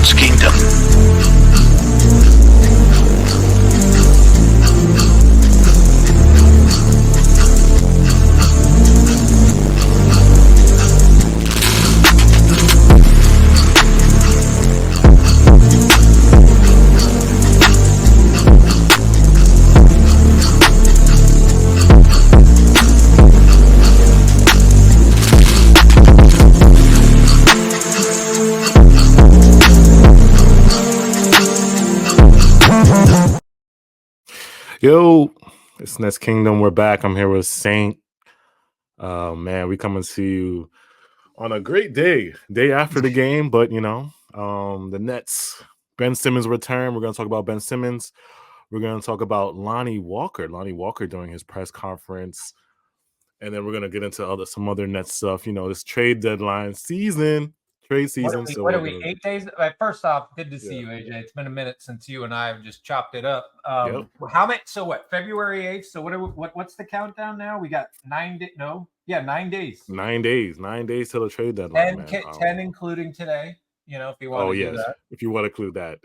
Nets Kingdom. Yo, it's Nets Kingdom. We're back. I'm here with Saint. Man, we coming to you on a great day after the game, but the Nets, Ben Simmons return. We're gonna talk about Ben Simmons. We're gonna talk about Lonnie Walker during his press conference, and then we're gonna get into some other Nets stuff. This trade deadline season. What are we 8 days? First off, good to see you, AJ. It's been a minute since you and I have just chopped it up. Yep. How many? So what? February 8th. So what's the countdown now? We got 9 days. No, yeah, 9 days. 9 days. 9 days till the trade deadline. 10 including today. If you want to do that. If you want to include that.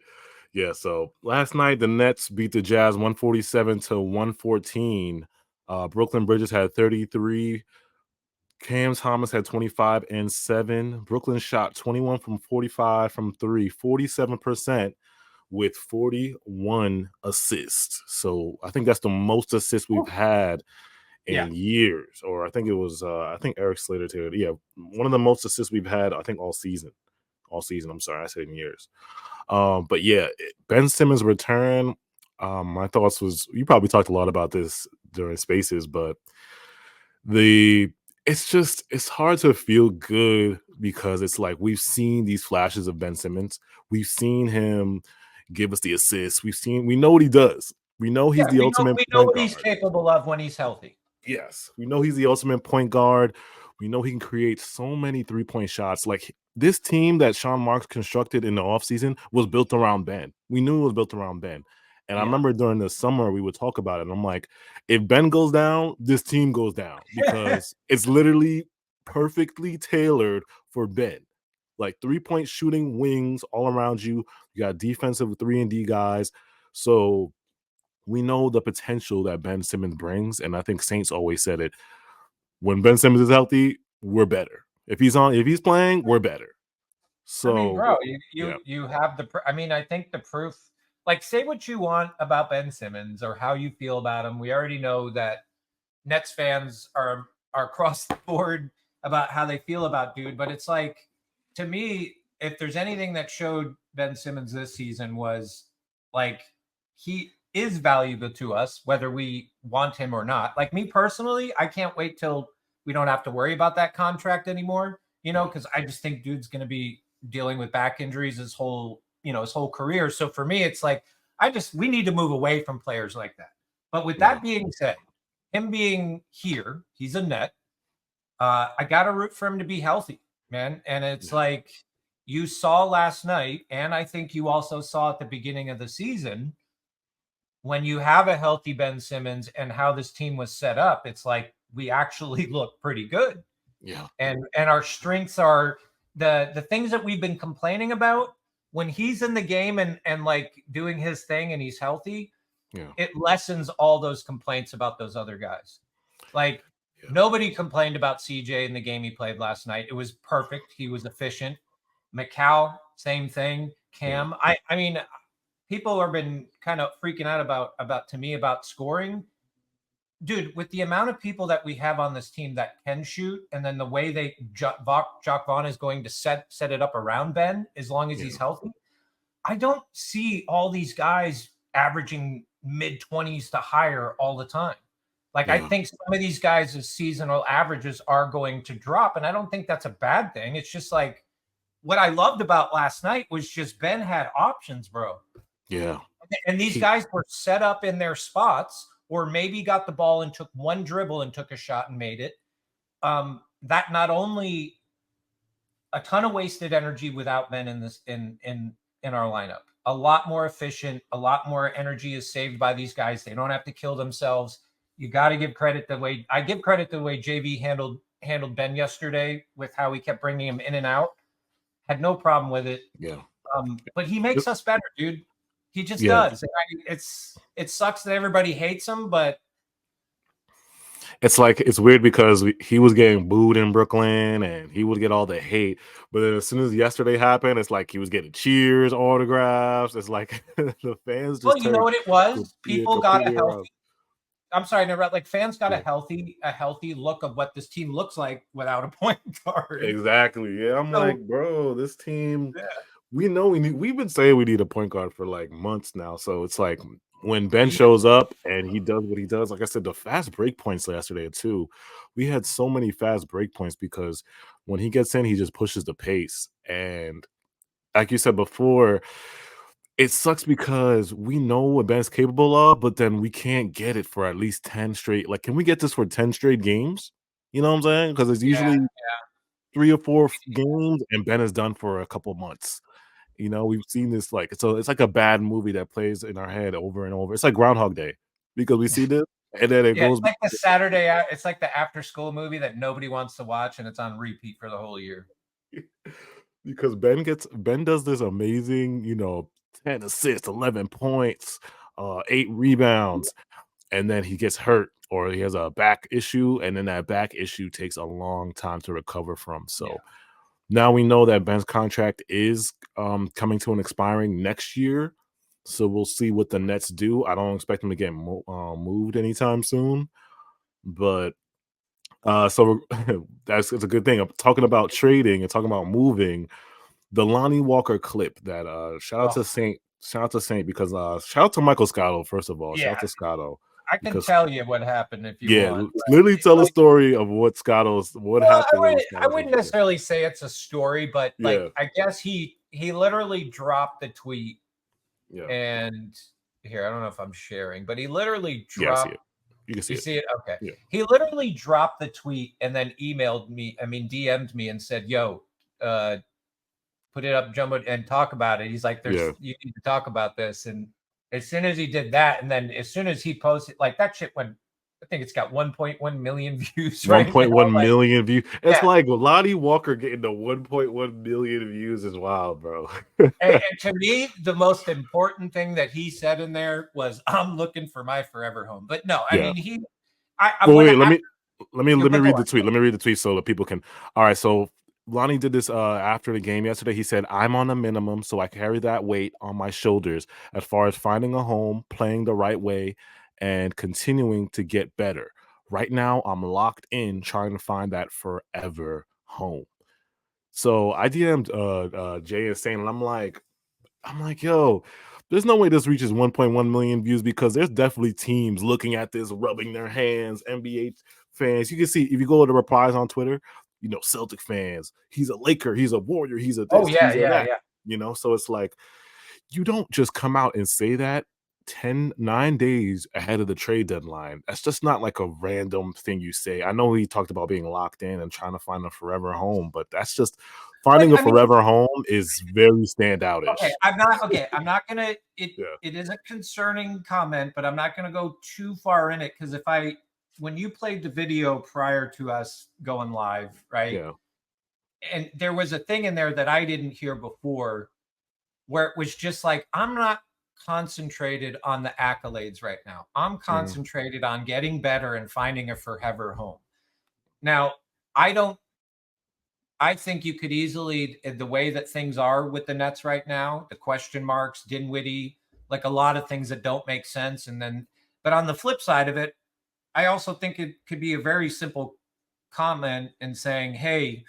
Yeah. So last night the Nets beat the Jazz 147-114. Brooklyn Bridges had 33. Cam Thomas had 25 and 7. Brooklyn shot 21 from 45 from 3, 47% with 41 assists. So I think that's the most assists we've had in years. Or I think it was Eric Slater too. Yeah, one of the most assists we've had, I think, all season. I'm sorry, I said in years. But yeah, Ben Simmons' return. My thoughts was, you probably talked a lot about this during Spaces, but it's hard to feel good because it's like we've seen these flashes of Ben Simmons. We've seen him give us the assists. We know what he does. We know he's the ultimate. We know what he's capable of when he's healthy. Yes, we know he's the ultimate point guard. We know he can create so many 3-point shots. Like this team that Sean Marks constructed in the offseason was built around Ben. We knew it was built around Ben. And I remember during the summer, we would talk about it. And I'm like, if Ben goes down, this team goes down because it's literally perfectly tailored for Ben. Like 3-point shooting wings all around you. You got defensive 3-and-D guys. So we know the potential that Ben Simmons brings. And I think Saints always said it. When Ben Simmons is healthy, we're better. If he's playing, we're better. So, bro, you have I think the proof. Like, say what you want about Ben Simmons or how you feel about him. We already know that Nets fans are across the board about how they feel about dude. But it's like, to me, if there's anything that showed Ben Simmons this season was, like, he is valuable to us, whether we want him or not. Like, me personally, I can't wait till we don't have to worry about that contract anymore, because I just think dude's going to be dealing with back injuries his whole career. So for me, it's like, we need to move away from players like that. But with that being said, him being here, he's a Net. I got to root for him to be healthy, man. And it's like you saw last night, and I think you also saw at the beginning of the season, when you have a healthy Ben Simmons and how this team was set up, it's like we actually look pretty good. Yeah. And our strengths are the things that we've been complaining about. When he's in the game and like doing his thing and he's healthy, it lessens all those complaints about those other guys. Like nobody complained about CJ in the game he played last night. It was perfect. He was efficient. McCall, same thing. Cam. I mean, people have been kind of freaking out about scoring. Dude, with the amount of people that we have on this team that can shoot, and then the way Jacque Vaughn is going to set it up around Ben, as long as he's healthy, I don't see all these guys averaging mid-20s to higher all the time. Like, I think some of these guys' seasonal averages are going to drop, and I don't think that's a bad thing. It's just like, what I loved about last night was just Ben had options, bro. Yeah. And these guys were set up in their spots, or maybe got the ball and took one dribble and took a shot and made it. That not only a ton of wasted energy without Ben in our lineup, a lot more efficient, a lot more energy is saved by these guys. They don't have to kill themselves. You got to give credit the way JV handled Ben yesterday with how he kept bringing him in and out. Had no problem with it. Yeah. But he makes us better, dude. He just Yeah, does. It sucks that everybody hates him, but it's like it's weird because he was getting booed in Brooklyn and he would get all the hate, but then as soon as yesterday happened, it's like he was getting cheers, autographs. It's like the fans well, just you know turned what it was? People got a completely around. healthy. I'm sorry, never like fans got Yeah. a healthy look of what this team looks like without a point guard. Exactly. Yeah, I'm So like, bro, this team, yeah, we know we've been saying we need a point guard for like months now. So it's like when Ben yeah, shows up and he does what he does, like I said, the fast break points yesterday too. We had so many fast break points because when he gets in, he just pushes the pace. And like you said before, it sucks because we know what Ben's capable of, but then we can't get it for at least 10 straight. Like, can we get this for 10 straight games? You know what I'm saying? Because it's yeah. usually 3 or 4 games, and Ben is done for a couple months. You know, we've seen this like it's like a bad movie that plays in our head over and over. It's like Groundhog Day because we see this and then it Yeah, goes it's like the it's like the after school movie that nobody wants to watch and it's on repeat for the whole year. because Ben does this amazing, 10 assists, 11 points, 8 rebounds, and then he gets hurt or he has a back issue, and then that back issue takes a long time to recover from. Yeah. So now we know that Ben's contract is coming to an expiring next year. So we'll see what the Nets do. I don't expect him to get moved anytime soon, but so it's a good thing. I'm talking about trading and talking about moving. The Lonnie Walker clip that Oh, shout out to Saint because shout out to Michael Scotto first of all. Shout out yeah. to Scotto I can because tell you what happened if you yeah, want. literally tell a Like, story of what well, happened in the I Scotto wouldn't situation. necessarily say it's a story, but Yeah, like I guess he literally dropped the tweet yeah, and here, I don't know if I'm sharing, but he literally yeah. I see dropped. it. You can see You it. see it? Okay. Yeah, He literally dropped the tweet and then emailed me, I mean, DM'd me and said, yo, put it up, jumbo, and talk about it. He's like, yeah. you need to talk about this. And as soon as he did that, and then as soon as he posted, like that shit went, I think it's got 1.1 million views right now. 1.1 Like, million views. It's yeah. like Lonnie Walker getting the 1.1 million views is wild, bro. And to me, the most important thing that he said in there was, I'm looking for my forever home. But no, I Yeah. mean, Well, when wait, I, let me go read on. the tweet. Let me read the tweet so that people can. All right, so Lonnie did this after the game yesterday. He said, "I'm on a minimum, so I carry that weight on my shoulders as far as finding a home, playing the right way, and continuing to get better. Right now, I'm locked in trying to find that forever home." So I DM'd Jay and Saint, and I'm like, yo, there's no way this reaches 1.1 million views because there's definitely teams looking at this, rubbing their hands, NBA fans. You can see if you go to the replies on Twitter, Celtic fans, he's a Laker, he's a Warrior, he's a Oh, this, yeah, he's a yeah, that, yeah. so it's like you don't just come out and say that 9 days ahead of the trade deadline. That's just not like a random thing you say. I know he talked about being locked in and trying to find a forever home, but that's just But finding a I mean, forever home is very standoutish. I'm not gonna Yeah. it is a concerning comment, but I'm not gonna go too far in it because if I when you played the video prior to us going live, right? Yeah. And there was a thing in there that I didn't hear before where it was just like, I'm not concentrated on the accolades right now. I'm Mhm. concentrated on getting better and finding a forever home. Now, I don't I think you could easily, the way that things are with the Nets right now, the question marks, Dinwiddie, like a lot of things that don't make sense. And then, but on the flip side of it, I also think it could be a very simple comment and saying, hey,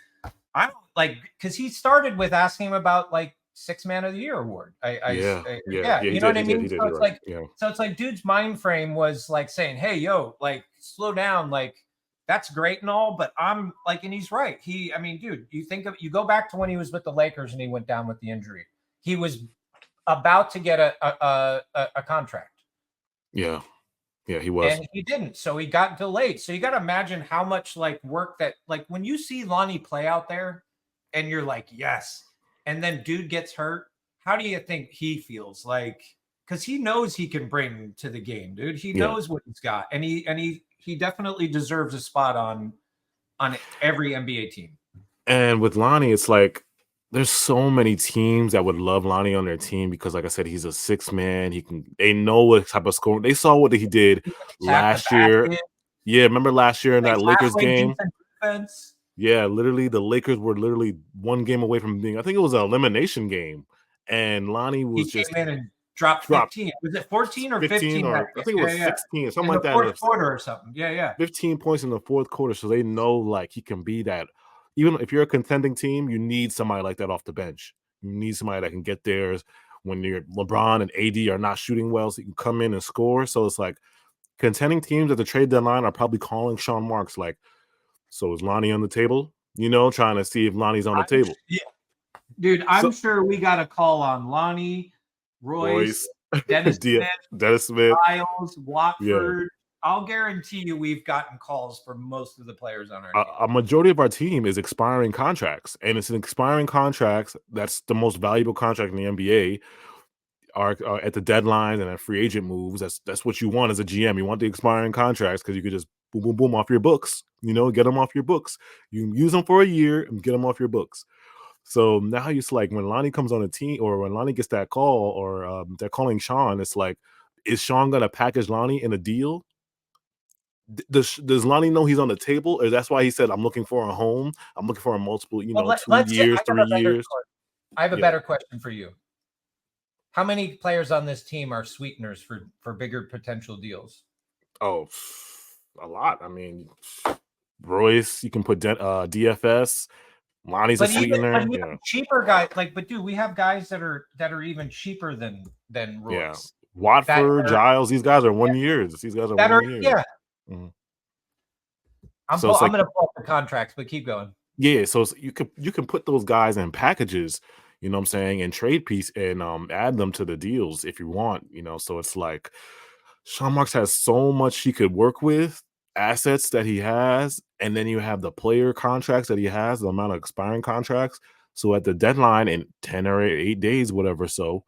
I don't like, because he started with asking him about like six man of the year award. Yeah. Yeah. Yeah, Yeah, he you know did. what I He did. mean? He did. You're right. Yeah. So it's like dude's mind frame was like saying, hey, yo, like slow down, like that's great and all, but I'm like, and he's right. I mean, dude, you go back to when he was with the Lakers and he went down with the injury. He was about to get a contract. Yeah. Yeah, he was. And he didn't. So he got delayed. So you got to imagine how much like work that like when you see Lonnie play out there and you're like, yes. And then dude gets hurt. How do you think he feels? Like, because he knows he can bring to the game, dude. He Yeah. knows what he's got. And he definitely deserves a spot on every NBA team. And with Lonnie, it's like there's so many teams that would love Lonnie on their team because, like I said, he's a six man. They know what type of scoring. They saw what he did He can attack the last year. basket, Yeah, remember last year in plays that Lakers halfway game? decent defense. Yeah, literally, the Lakers were literally one game away from being. I think it was an elimination game, and Lonnie He was just came in and dropped dropped 15. Was it 14 or 15, 15 that or I game? think it Yeah, was yeah. 16 or something In the like that. fourth quarter or something. Yeah, yeah. 15 points in the fourth quarter, so they know like he can be that. Even if you're a contending team, you need somebody like that off the bench. You need somebody that can get theirs when your LeBron and AD are not shooting well, so you can come in and score. So it's like contending teams at the trade deadline are probably calling Sean Marks like, so is Lonnie on the table? Trying to see if Lonnie's on the table. Yeah. Dude, I'm So sure we got a call on Lonnie, Royce, Royce, Dennis Smith, Dennis Smith, Miles, yeah. Watford. I'll guarantee you we've gotten calls for most of the players on our team. A majority of our team is expiring contracts, and it's an expiring contracts. That's the most valuable contract in the NBA. Are at the deadline and at free agent moves. That's what you want as a GM. You want the expiring contracts because you could just boom, boom, boom off your books. Get them off your books. You can use them for a year and get them off your books. So now it's like when Lonnie comes on a team, or when Lonnie gets that call, or they're calling Sean. It's like, is Sean gonna package Lonnie in a deal? Does Lonnie know he's on the table, or that's why he said, "I'm looking for a home. I'm looking for a multiple, Well, 2 let's get. years, 3 years." I have a Yeah. better question for you. How many players on this team are sweeteners for bigger potential deals? Oh, a lot. I mean, Royce, you can put DFS. Lonnie's a But sweetener. even Yeah, cheaper guys, but dude, we have guys that are even cheaper than yeah. Royce that Watford, are Giles, these guys are 1 years. These guys are that are 1 year. yeah. Mhm. I'm So it's like, gonna pull up the contracts, but keep going. yeah. So you can put those guys in packages. You know what I'm saying, and trade piece, and add them to the deals if you want. So it's like Sean Marks has so much he could work with, assets that he has, and then you have the player contracts that he has, the amount of expiring contracts. So at the deadline in 10 or 8 days, whatever, so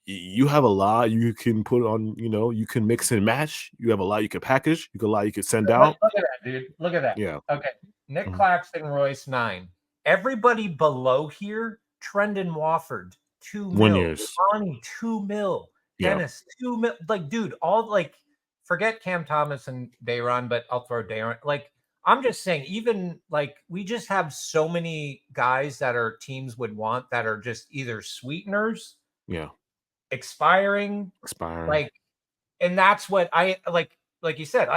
you have a lot you can put on, you can mix and match. You have a lot you can package, a lot you can send out. Look at that, dude. Look at that. Yeah. Okay. Nick Mhm. Claxton, Royce, 9. Everybody below here, Trendon Wofford, 2 1 mil. years. Lonnie, 2 mil. Yeah. Dennis, 2 mil. Like, dude, all like forget Cam Thomas and Dayron, but I'll throw Dayron. Like, I'm just saying, even like we just have so many guys that our teams would want that are just either sweeteners, Yeah. expiring, Expiring. like, and that's what I like you said,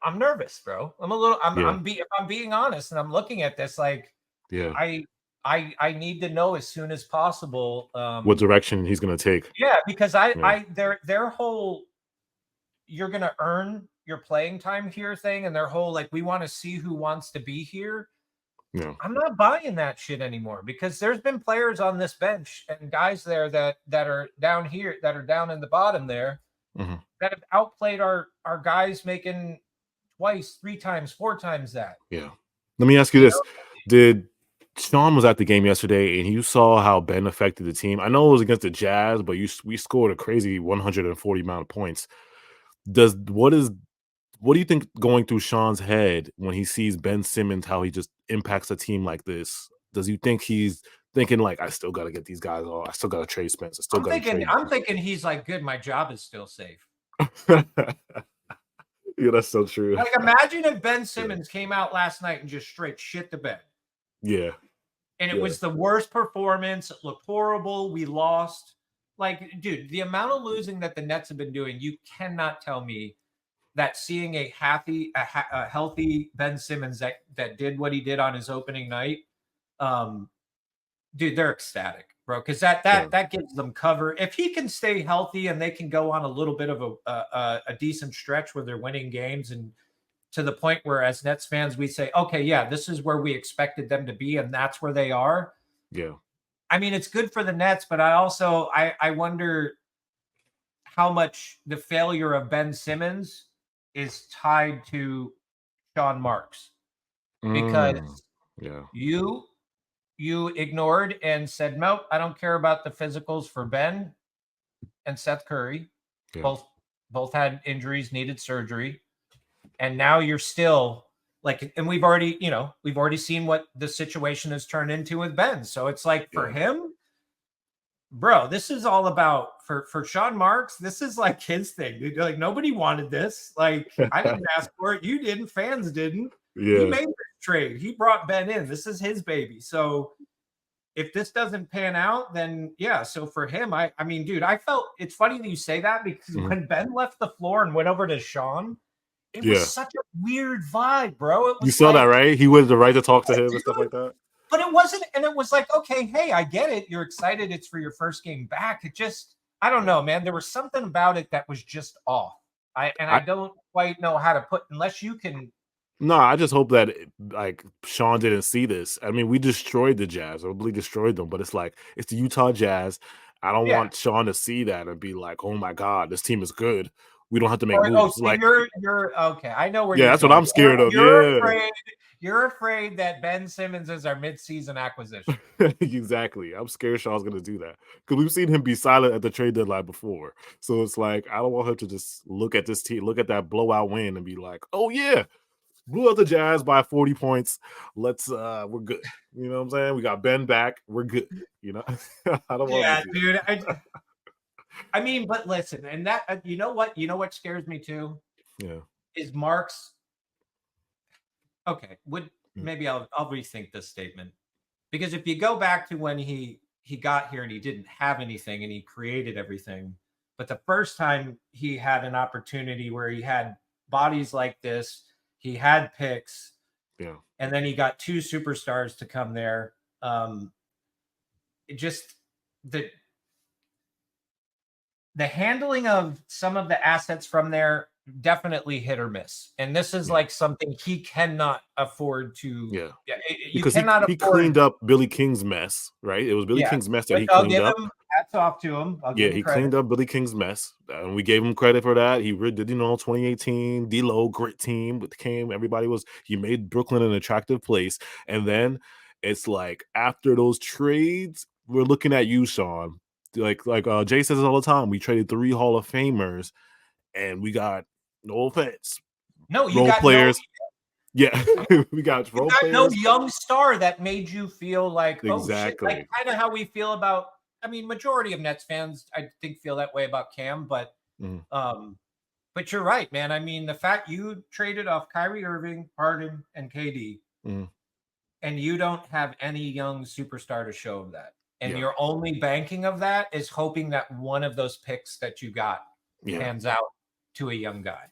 I'm nervous, bro. I'm a little Yeah. if I'm being honest and I'm looking at this, like Yeah. I I need to know as soon as possible. What direction he's gonna take. Yeah, because Yeah. their whole you're gonna earn your playing time here thing, and their whole like we want to see who wants to be here. Yeah. I'm not buying that shit anymore because there's been players on this bench and guys there that are down here that are down in the bottom there Mhm. that have outplayed our guys making twice, 3 times, 4 times that. Yeah. Let me ask you You this. know? Did Sean was at the game yesterday, and you saw how Ben affected the team? I know it was against the Jazz, but we scored a crazy 140 amount of points. Does what do you think going through Sean's head when he sees Ben Simmons, how he just impacts a team like this? Does you think he's thinking like, I still gotta get these guys off, I still gotta trade Spence, I still gotta trade I'm thinking he's like, good, my job is still safe. Yeah, that's so true. Like, imagine if Ben Simmons came out last night and just straight shit the bed. Yeah. And it Yeah. was the worst performance. It looked horrible. We lost. Like, dude, the amount of losing that the Nets have been doing, you cannot tell me that seeing a healthy Ben Simmons that did what he did on his opening night, dude, they're ecstatic, bro. Because Yeah. that gives them cover. If he can stay healthy and they can go on a little bit of a decent stretch where they're winning games and to the point where as Nets fans we say, okay, yeah, this is where we expected them to be, and that's where they are. Yeah. I mean, it's good for the Nets, but I wonder how much the failure of Ben Simmons is tied to Sean Marks because Yeah. you ignored and said, nope, I don't care about the physicals for Ben and Seth Curry. Yeah. Both had injuries, needed surgery. And now you're still like, and we've already seen what the situation has turned into with Ben. So it's like for him, bro, this is all about for Sean Marks. This is like his thing, dude. Like nobody wanted this. Like I didn't ask for it. You didn't. Fans didn't. He made this trade. He brought Ben in. This is his baby. So if this doesn't pan out, then yeah. So for him, I mean, dude, I felt it's funny that you say that because when Ben left the floor and went over to Sean, it was such a weird vibe, bro. It was you saw that, right? He wanted the right to talk to him and stuff like that. But it wasn't, and it was like, okay, hey, I get it. You're excited. It's for your first game back. It just, I don't know, man. There was something about it that was just off. I don't quite know how to put, unless you can. No, I just hope that like Sean didn't see this. I mean, we destroyed the Jazz, or really destroyed them, but it's like it's the Utah Jazz. I don't want Sean to see that and be like, "Oh my God, this team is good. We don't have to make moves." So like you're okay. I know where. Yeah, you're that's going. what I'm scared of. You're afraid that Ben Simmons is our midseason acquisition. Exactly. I'm scared Sean's going to do that because we've seen him be silent at the trade deadline before. So it's like I don't want him to just look at this team, look at that blowout win, and be like, "Oh yeah, blew out the Jazz by 40 points. Let's we're good." You know what I'm saying? We got Ben back. We're good. You know, I don't want him to do dude. I mean, but listen, and that you know what scares me too? Yeah. Is Mark's okay, maybe I'll rethink this statement. Because if you go back to when he got here and he didn't have anything and he created everything, but the first time he had an opportunity where he had bodies like this, he had picks, and then he got two superstars to come there. It just the handling of some of the assets from there definitely hit or miss, and this is like something he cannot afford to. Because he cleaned up Billy King's mess, right? It was Billy King's mess that he cleaned up. Hats off to him. He cleaned up Billy King's mess, and we gave him credit for that. He did, 2018 D-Lo grit team with King. He made Brooklyn an attractive place, and then it's like after those trades, we're looking at you, Sean. Like Jay says it all the time. We traded 3 Hall of Famers, and we got no offense. Role players. We got role players. No young star that made you feel like, oh shit. Like kind of how we feel about. I mean, majority of Nets fans, I think, feel that way about Cam, but but you're right, man. I mean, the fact you traded off Kyrie Irving, Harden, and KD, and you don't have any young superstar to show of that. And your only banking of that is hoping that one of those picks that you got pans out to a young guy.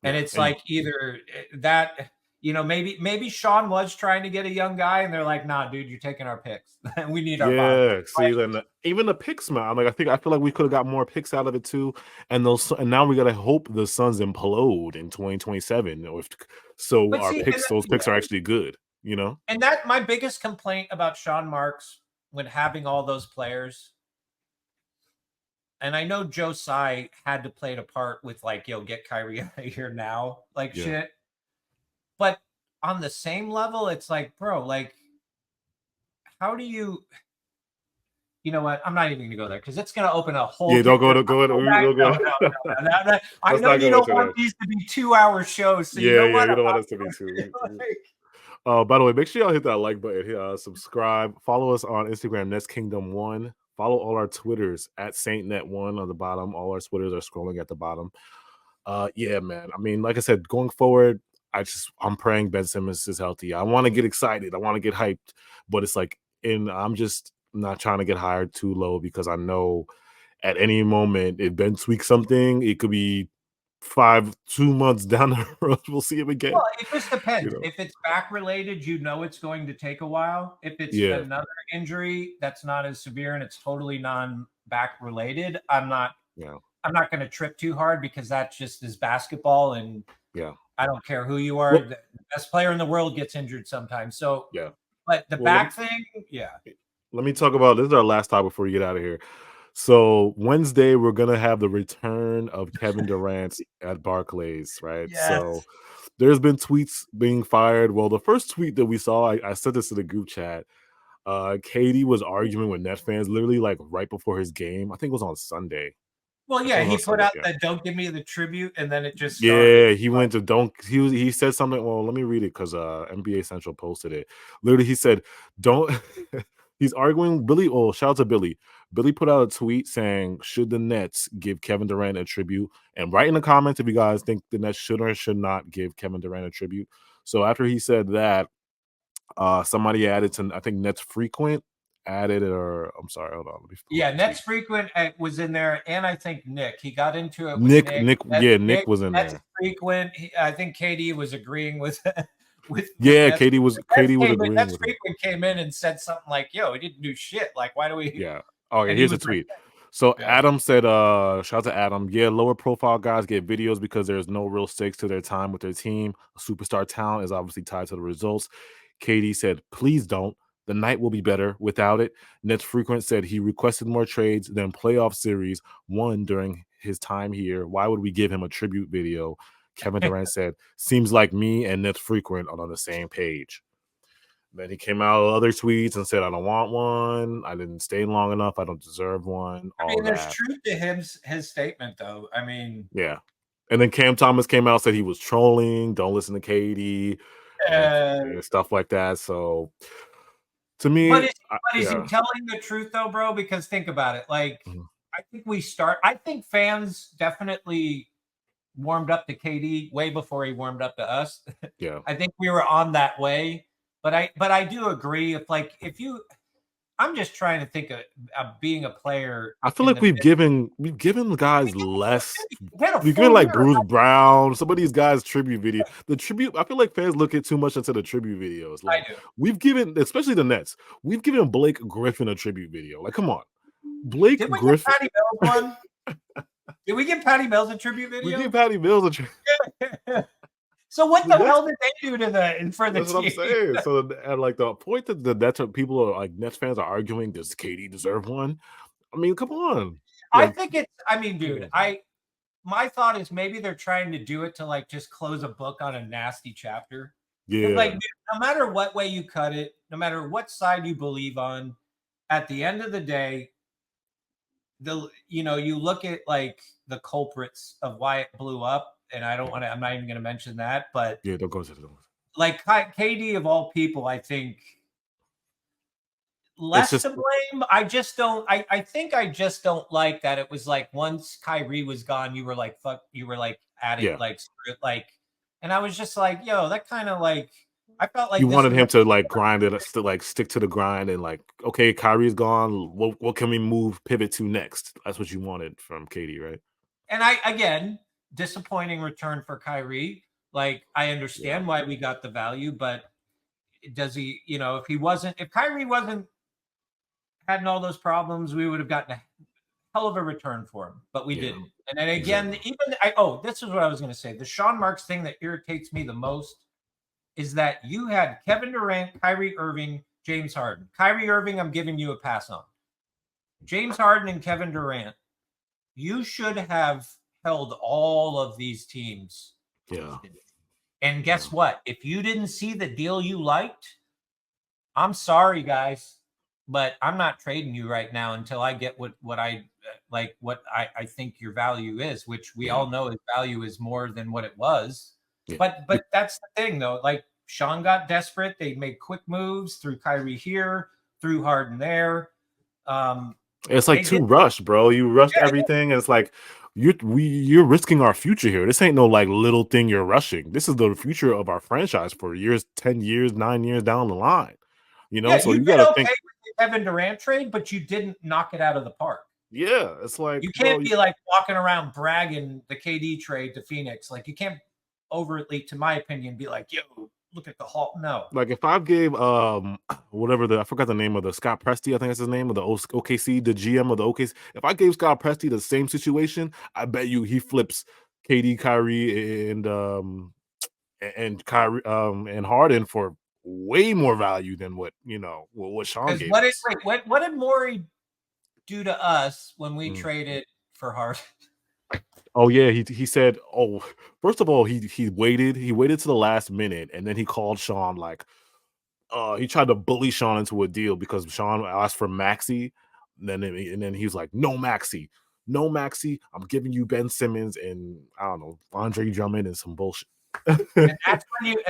And it's like either that, maybe Sean was trying to get a young guy and they're like, nah, dude, you're taking our picks. We need our bond. See, even the picks, man. I feel like we could have got more picks out of it too. And now we gotta hope the Suns implode in 2027. Those picks are actually good, And that my biggest complaint about Sean Marks when having all those players, and I know Joe Tsai had to play a part with like, get Kyrie out of here now, shit. But on the same level, it's like, bro, like, how do you know what? I'm not even going to go there because it's going to open a whole. Don't go. No. I know you don't want these to be 2-hour shows. So you know what? You don't want us to be too. By the way, make sure y'all hit that like button, subscribe, follow us on Instagram, Nets Kingdom 1. Follow all our Twitters at SaintNet1 on the bottom. All our Twitters are scrolling at the bottom. Man. I mean, like I said, going forward, I'm praying Ben Simmons is healthy. I want to get excited. I want to get hyped, but it's like, I'm just not trying to get hired too low because I know at any moment if Ben tweaks something, it could be 2 months down the road, we'll see him again. Well, it just depends. If it's back related, it's going to take a while. If it's another injury that's not as severe and it's totally non-back related, I'm not going to trip too hard because that just is basketball, and I don't care who you are. The best player in the world gets injured sometimes. So but the back thing, Let me talk about this. Is our last topic before we get out of here. So Wednesday, we're gonna have the return of Kevin Durant at Barclays, right? Yes. So there's been tweets being fired. Well, the first tweet that we saw, I sent this to the group chat. KD was arguing with Net fans literally like right before his game. I think it was on Sunday. Well, I yeah, told he Hustle put that. out Yeah. the "Don't give me the tribute," and then it just started. Yeah, he went to don't he said something. Well, let me read it because NBA Central posted it. Literally, he said, "Don't." He's arguing Billy. Oh, shout out to Billy. Billy put out a tweet saying, "Should the Nets give Kevin Durant a tribute?" And write in the comments if you guys think the Nets should or should not give Kevin Durant a tribute. So after he said that, somebody added to I think Nets Frequent added it, or I'm sorry, hold on, let me pull up Yeah, the tweet. Nets Frequent was in there, and I think Nick. He got into it with Nick, Nick. Nick, yeah, Nick was in Nets there. Frequent. I think KD was agreeing with with Yeah, Nets. Katie was agreeing Nets with him. Frequent came in and said something like, "Yo, he didn't do shit. Like, why do we?" Yeah. Oh, yeah, And he here's a was like, tweet. So "Yeah." Adam said, shout out to Adam. Yeah, lower profile guys get videos because there's no real stakes to their time with their team. Superstar talent is obviously tied to the results. Katie said, please don't. The night will be better without it. Nets Frequent said he requested more trades than playoff series won during his time here. Why would we give him a tribute video? Kevin Durant said, seems like me and Nets Frequent are on the same page. Then he came out with other tweets and said, I don't want one. I didn't stay long enough. I don't deserve one. I All mean, there's that. truth to his statement, though. I mean, Yeah. And then Cam Thomas came out, said he was trolling. Don't listen to KD uh, and stuff like that. So to me, but is he yeah. telling the truth though, bro? Because think about it. Like, Mhm. I think fans definitely warmed up to KD way before he warmed up to us. Yeah. I think we were on that way. But I do agree if you I'm just trying to think of being a player I feel in like the we've given guys less. get a We've given full like year. Bruce Brown, some of these guys tribute video. The tribute, I feel like fans look at too much into the tribute videos. I Like do. we've given, especially the Nets, we've given Blake Griffin a tribute video. Like, come on, Blake Did we get Griffin. Patty Mills one? Did we give Patty Mills a tribute We give video? Patty Mills a tribute. So what The the Nets. hell did they do to for the That's what I'm team? saying. So, at like the point that the Nets people are like Nets fans are arguing, does KD deserve one? I mean, come on. I Like, think I mean, dude, my thought is maybe they're trying to do it to like just close a book on a nasty chapter. Because like yeah, dude, no matter what way you cut it, no matter what side you believe on, at the end of the day, you look at like the culprits of why it blew up, and I don't yeah, want to. I'm not even going to mention that, but yeah. Don't go to the. like KD of all people, I think It's less just to blame. I just don't. I think I just don't like that. It was like once Kyrie was gone, you were like fuck. You were like at it yeah. like, and I was just like, yo, that kind of like. I felt You like this wanted was a him to like grind it, like stick to the grind, and like, okay, Kyrie's gone. What can we pivot to next? That's what you wanted from KD, right? and I again disappointing return for Kyrie. Like I Yeah, understand why we got the value, but does he? If Kyrie wasn't hadn't all those problems, we would have gotten a hell of a return for him, but we yeah, didn't. And then again, exactly. this is what I was going to say. The Sean Marks thing that irritates me the most is that you had Kevin Durant, Kyrie Irving, James Harden. Kyrie Irving, I'm giving you a pass on. James Harden and Kevin Durant, you should have held all of these teams Yeah, hostage. And yeah, guess what? If you didn't see the deal you liked, I'm sorry, guys, but I'm not trading you right now until I get what I like, what I think your value is, which we yeah, all know his value is more than what it was. yeah. But that's the thing, though. Like Sean got desperate. They made quick moves through Kyrie here, through Harden there. Um, It's like they too did, rushed, bro. You rushed yeah, everything. And it's like you're risking our future here. This ain't no like little thing you're rushing. This is the future of our franchise for years, 10 years, 9 years down the line. yeah. So You you did gotta okay think, with the Kevin Durant trade, but you didn't knock it out of the park. yeah, it's like, You bro, can't be like walking around bragging the KD trade to Phoenix. Like you can't overtly, to my opinion, be like, "Yo, look at the Hall." No, like if I gave whatever I forgot the name of the Scott Presti, I think that's his name, of the OKC, the GM of the OKC. If I gave Scott Presti the same situation, I bet you he flips KD, Kyrie, and Kyrie and Harden for way more value than what Sean because gave us. what did Morey do to us when we Mm. traded for Harden? Oh yeah, he said, oh, first of all, he waited to the last minute, and then he called Sean like he tried to bully Sean into a deal because Sean asked for Maxi, and then he was like, no Maxi. no Maxey. I'm giving you Ben Simmons and I don't know Andre Drummond and some bullshit. And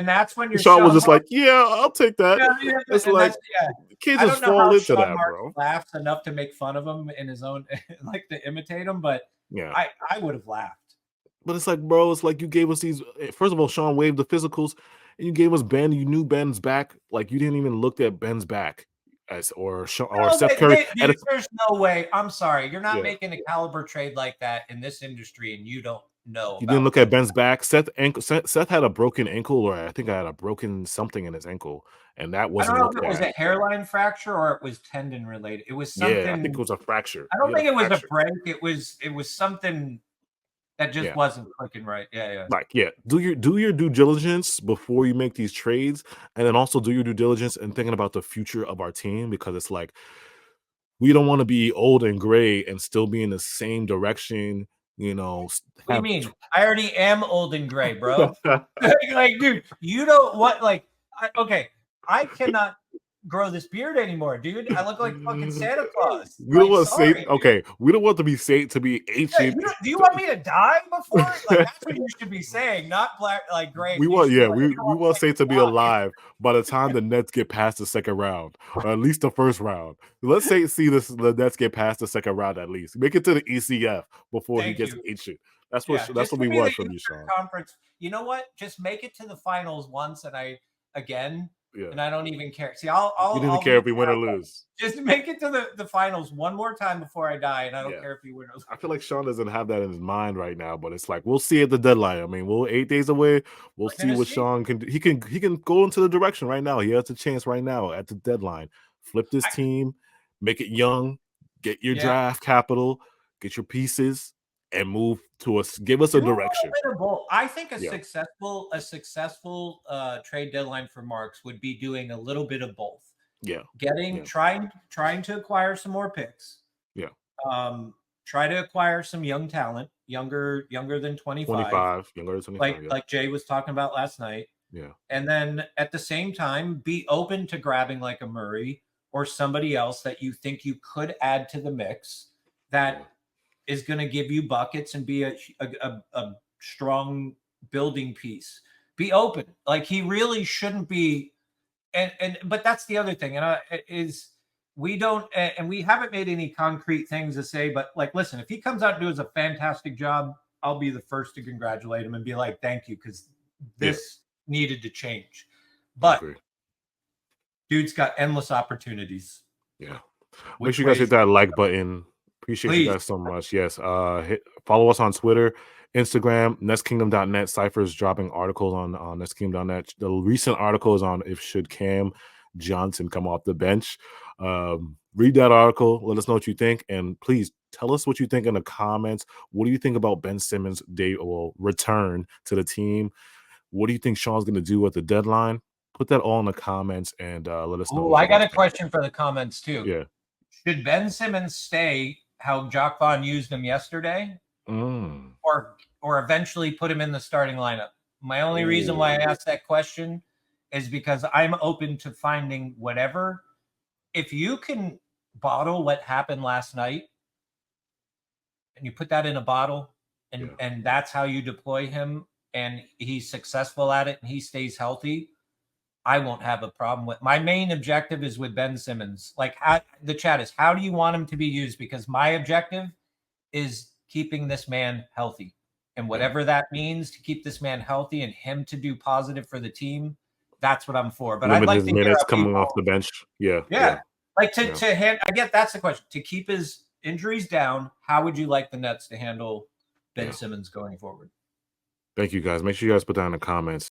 that's when you're Sean was Sean just Marks. like, yeah, I'll take that. Yeah, yeah, It's and like that's kids I just don't know fall how into Sean that, Marks bro. laughs enough to make fun of him in his own, like to imitate him, but Yeah. I would have laughed. But it's like, bro, it's like you gave us these. First of all, Sean waived the physicals, and you gave us Ben. You knew Ben's back. Like you didn't even look at Ben's back as or No, Seth Curry. dude, there's no way. I'm sorry, you're not Yeah, making a caliber trade like that in this industry, and you don't know you didn't about look Ben. at Ben's back. Seth had a broken ankle, or I think I had a broken something in his ankle, and that I don't wasn't know if looked it was at. a hairline fracture or it was tendon related. It was Yeah, I think something. it was a fracture. I He don't had a think it was a fracture. break. It was something that just Yeah. wasn't clicking right. Yeah. Like, yeah, do your due diligence before you make these trades, and then also do your due diligence and thinking about the future of our team because it's like we don't want to be old and gray and still be in the same direction. You know, What do you mean? I already am old and gray, bro. Like, dude, you don't what like okay. I cannot grow this beard anymore, dude. I look like fucking Santa Claus. We don't Like, want to say sorry. okay. We don't want to be Yeah, ancient. do you want me to die before? Like that's what you should be saying, not black like gray. We You want, should be yeah, like, we I don't want want to Saint to be die. alive by the time the Nets get past the second round, or at least the first round. Let's say see the Nets get past the second round at least. Make it to the ECF before he Thank gets you. ancient. That's Yeah, that's just what give we me the want from you, Eastern Sean. Conference. You know what? Just make it to the finals once, and again, Yeah, and I don't even care. See, you didn't I'll care leave if we it win or out. lose. Just make it to the finals one more time before I die, and I don't Yeah. care if you win or lose. I feel like Sean doesn't have that in his mind right now, but it's like we'll see at the deadline. I mean, we're 8 days away. We'll We're see gonna what see. Sean can do. He can go into the direction right now. He has a chance right now at the deadline. Flip this I, team, make it young, get your yeah, draft capital, get your pieces, and move to us. Give us do a a little direction. bit of both. I think Yeah, a successful trade deadline for Marks would be doing a little bit of both. yeah, Getting yeah, trying to acquire some more picks. yeah. Try to acquire some young talent, younger than 25, 25, younger than 25. Yeah, like Jay was talking about last night. yeah, And then at the same time, be open to grabbing like a Murray or somebody else that you think you could add to the mix yeah. that is going to give you buckets and be a strong building piece. Be open. Like he really shouldn't be. And but that's the other thing, and is we don't and we haven't made any concrete things to say. But like, listen, if he comes out and does a fantastic job, I'll be the first to congratulate him and be like, thank you, because Yeah. this needed to change. I But agree. dude's got endless opportunities. Yeah. Make Which sure you guys way? hit that like button. Appreciate you Please. guys so much. Yes. Follow us on Twitter, Instagram, nestkingdom.net. Cypher's dropping articles on nestkingdom.net. The recent article is on if should Cam Johnson come off the bench. Read that article. Let us know what you think. And please tell us what you think in the comments. What do you think about Ben Simmons' return to the team? What do you think Sean's going to do at the deadline? Put that all in the comments and let us know. Oh, What I you got guys a think. question for the comments too. Yeah. Should Ben Simmons stay how Jacque Vaughn used him yesterday, or eventually put him in the starting lineup? My only reason why I asked that question is because I'm open to finding whatever. If you can bottle what happened last night and you put that in a bottle and that's how you deploy him and he's successful at it and he stays healthy, I won't have a problem with. My main objective is with Ben Simmons. Like the chat is, how do you want him to be used? Because my objective is keeping this man healthy. And whatever that means to keep this man healthy and him to do positive for the team, that's what I'm for. But I'd Limit like his to hear minutes how coming people, off the bench. Yeah. like to hand. I get that's the question. To keep his injuries down, how would you like the Nets to handle Ben Simmons going forward? Thank you guys. Make sure you guys put that in the comments.